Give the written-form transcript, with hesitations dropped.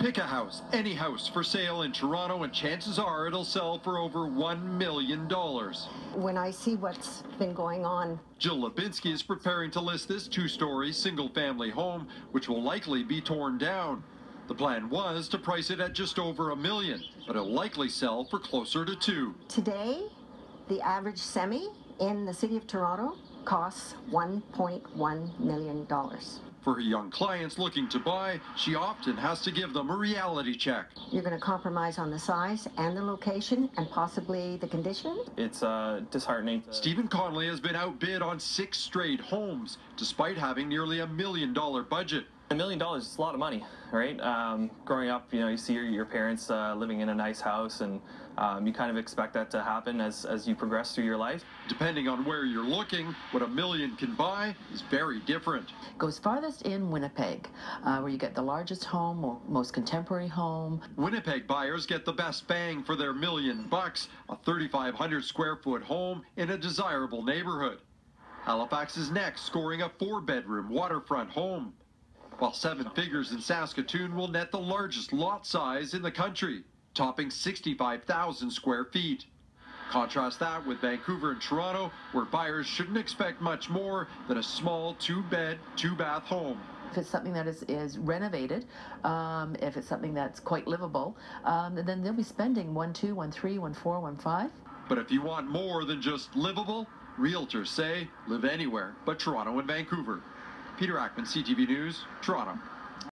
Pick a house, any house for sale in Toronto, and chances are it'll sell for over $1 million. When I see what's been going on. Jill Lubinsky is preparing to list this two-story single-family home, which will likely be torn down. The plan was to price it at just over $1 million, but it'll likely sell for closer to $2 million. Today, the average semi in the city of Toronto costs $1.1 million. For her young clients looking to buy, she often has to give them a reality check. You're going to compromise on the size and the location and possibly the condition? It's disheartening. Stephen Connolly has been outbid on 6 straight homes, despite having nearly $1 million budget. $1 million is a lot of money, right? Growing up, you see your parents living in a nice house, and you kind of expect that to happen as you progress through your life. Depending on where you're looking, what $1 million can buy is very different. Goes farthest in Winnipeg, where you get the largest home, or most contemporary home. Winnipeg buyers get the best bang for their $1 million, a 3,500 square foot home in a desirable neighborhood. Halifax is next, scoring a 4-bedroom waterfront home, while 7 figures in Saskatoon will net the largest lot size in the country, topping 65,000 square feet. Contrast that with Vancouver and Toronto, where buyers shouldn't expect much more than a small 2-bed, 2-bath home. If it's something that is renovated, if it's something that's quite livable, then they'll be spending $1.2, $1.3, $1.4, $1.5. But if you want more than just livable, realtors say live anywhere but Toronto and Vancouver. Peter Ackman, CTV News, Toronto.